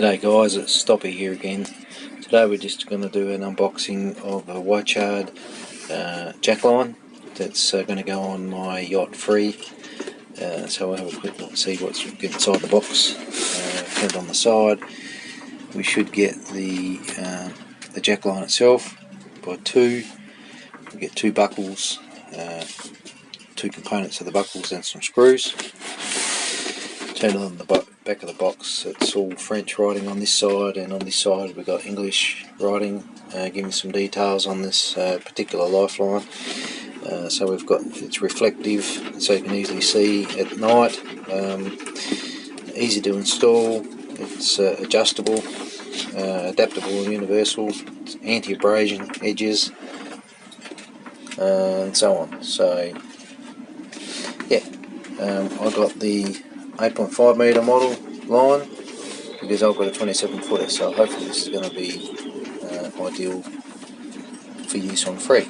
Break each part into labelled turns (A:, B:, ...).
A: G'day guys, it's Stoppy here again. Today we're just going to do an unboxing of a Wichard Jackline that's going to go on my yacht free. So we'll have a quick look and see what's inside the box. Put it on the side. We should get the Jackline itself by two. We get two buckles, two components of the buckles and some screws. Turn on the back of the box. It's all French writing on this side, and on this side we've got English writing, giving some details on this particular lifeline. So we've got, it's reflective, so you can easily see at night. Easy to install. It's adjustable, adaptable and universal. It's anti-abrasion edges, and so on. So yeah, I got the 8.5 metre model line because I've got a 27 footer, so hopefully this is going to be ideal for use on free.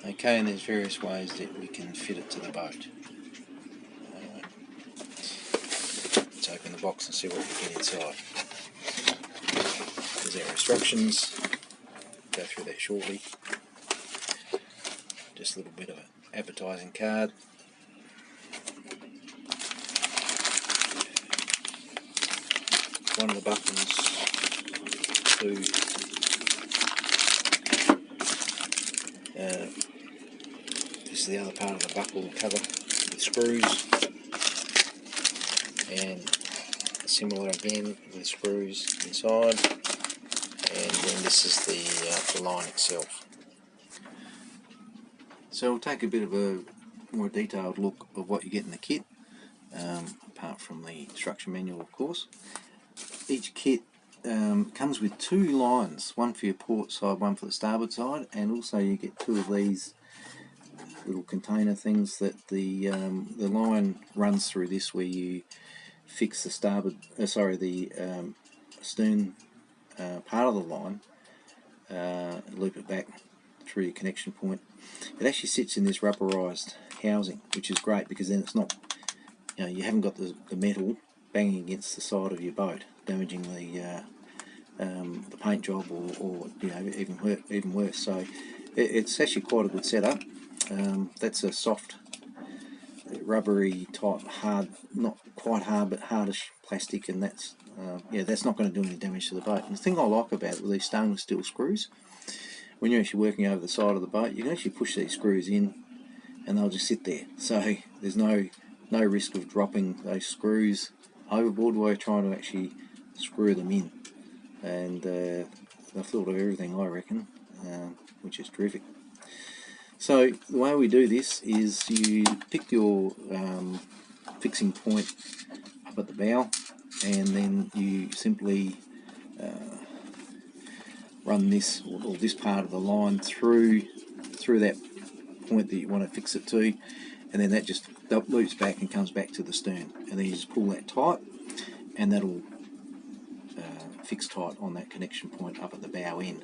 A: Okay, and there's various ways that we can fit it to the boat. Let's open the box and see what we get inside. There's our instructions. Go through that shortly. Just a little bit of an advertising card. One of the buttons to this is the other part of the buckle cover with screws, and similar again with screws inside, and then this is the line itself. So we'll take a bit of a more detailed look of what you get in the kit, apart from the instruction manual of course. Each kit comes with two lines, one for your port side, one for the starboard side, and also you get two of these little container things that the line runs through this, where you fix the starboard, the stern part of the line, loop it back through your connection point. It actually sits in this rubberized housing, which is great because then it's not, you haven't got the metal banging against the side of your boat, damaging the paint job, or even worse. So it's actually quite a good setup. That's a soft, rubbery type, hard, not quite hard but hardish plastic, and that's that's not going to do any damage to the boat. And the thing I like about it with these stainless steel screws, when you're actually working over the side of the boat, you can actually push these screws in and they'll just sit there. So there's no risk of dropping those screws overboard while you're trying to actually screw them in. And they've thought of everything, I reckon, which is terrific. So the way we do this is you pick your fixing point up at the bow, and then you simply run this or this part of the line through that point that you want to fix it to, and then that loops back and comes back to the stern, and then you just pull that tight, and that'll fix tight on that connection point up at the bow end.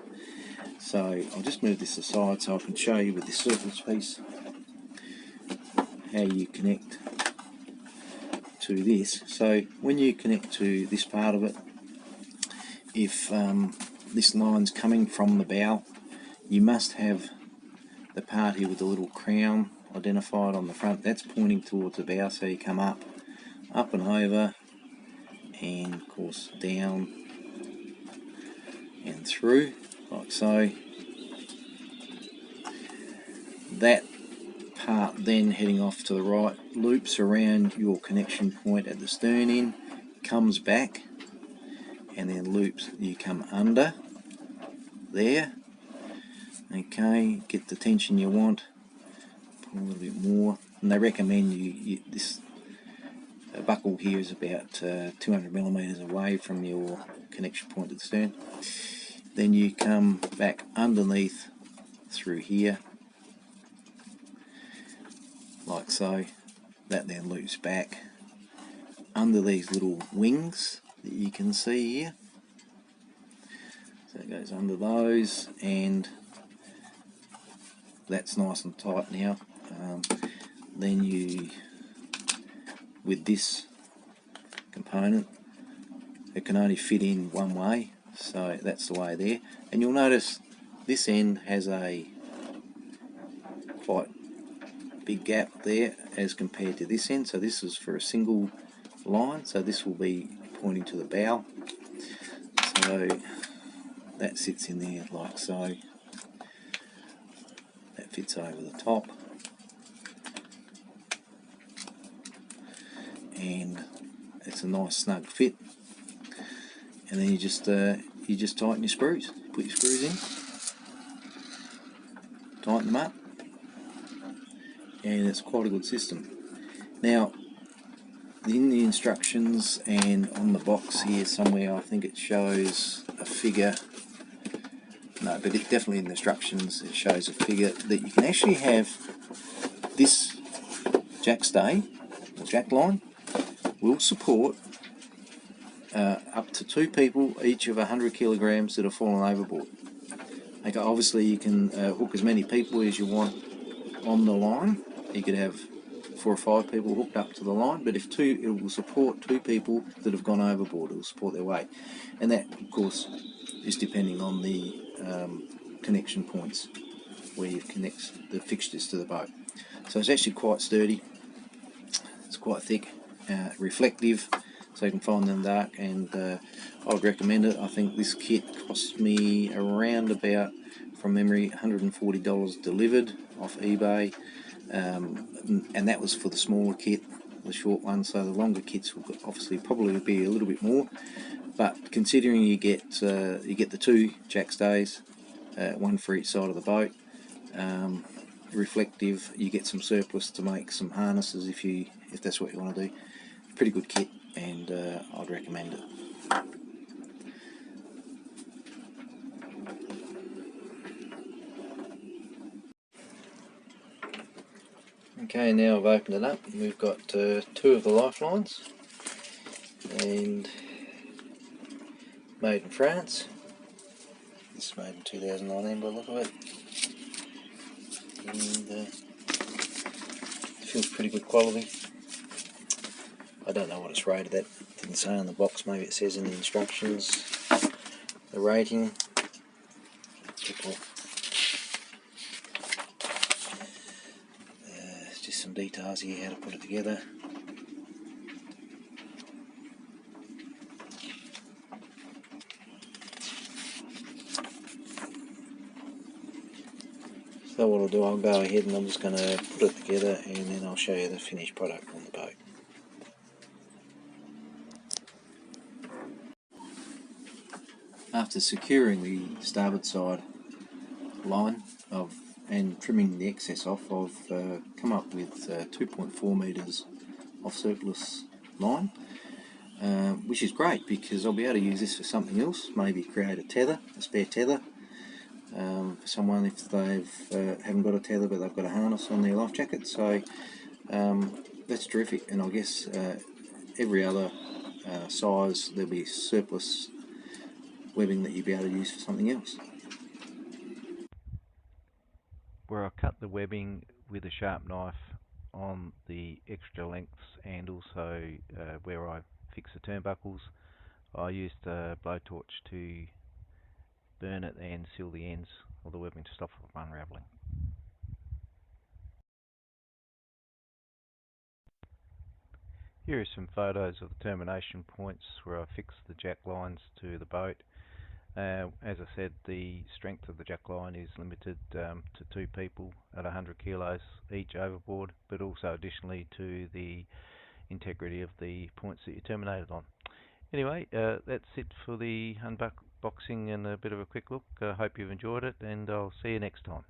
A: So I'll just move this aside so I can show you with this surface piece how you connect to this. So when you connect to this part of it, if this line's coming from the bow, you must have the part here with the little crown identified on the front. That's pointing towards the bow, so you come up and over, and of course down and through, like so. That part then heading off to the right loops around your connection point at the stern end, comes back, and then loops, you come under there. Okay, get the tension you want, pull a little bit more, and they recommend this buckle here is about 200 millimeters away from your connection point at the stern. Then you come back underneath through here, like so. That then loops back under these little wings that you can see here. So it goes under those, and that's nice and tight now. Then you, with this component. It can only fit in one way, so that's the way there. And you'll notice this end has a quite big gap there as compared to this end, so this is for a single line, so this will be pointing to the bow, so that sits in there like so. That fits over the top, and it's a nice snug fit. And then you just tighten your screws. Put your screws in, tighten them up, and it's quite a good system. Now, in the instructions and on the box here somewhere, I think it shows a figure. No, but it definitely in the instructions it shows a figure that you can actually have this jackstay or jackline will support up to 2 people each of 100 kilograms that have fallen overboard. Okay, obviously you can hook as many people as you want on the line. You could have 4 or 5 people hooked up to the line, but it will support 2 people that have gone overboard. It will support their weight, and that of course is depending on the connection points where you connect the fixtures to the boat. So it's actually quite sturdy, it's quite thick, reflective, so you can find them dark, and I would recommend it. I think this kit cost me around about, from memory, $140 delivered off eBay, and that was for the smaller kit, the short one. So the longer kits will obviously probably be a little bit more, but considering you get the 2 jackstays, one for each side of the boat, reflective, you get some surplus to make some harnesses if that's what you want to do. Pretty good kit, and I'd recommend it. Okay, now I've opened it up, we've got 2 of the lifelines, and made in France. This is made in 2019 by the look of it, and it feels pretty good quality. I don't know what it's rated at, it didn't say on the box, maybe it says in the instructions the rating. Just some details here, how to put it together. So what I'll do, I'll go ahead and I'm just going to put it together, and then I'll show you the finished product on the boat. After securing the starboard side line and trimming the excess off, I've come up with 2.4 metres of surplus line, which is great because I'll be able to use this for something else, maybe create a spare tether, for someone if they haven't got a tether but they've got a harness on their life jacket. So that's terrific, and I guess every other size there'll be surplus webbing that you'll be able to use for something else.
B: Where I cut the webbing with a sharp knife on the extra lengths and also where I fix the turnbuckles, I used a blowtorch to burn it and seal the ends of the webbing to stop it from unravelling. Here are some photos of the termination points where I fixed the jack lines to the boat. As I said, the strength of the jack line is limited to 2 people at 100 kilos each overboard, but also additionally to the integrity of the points that you terminated on. Anyway, that's it for the unboxing and a bit of a quick look. I hope you've enjoyed it, and I'll see you next time.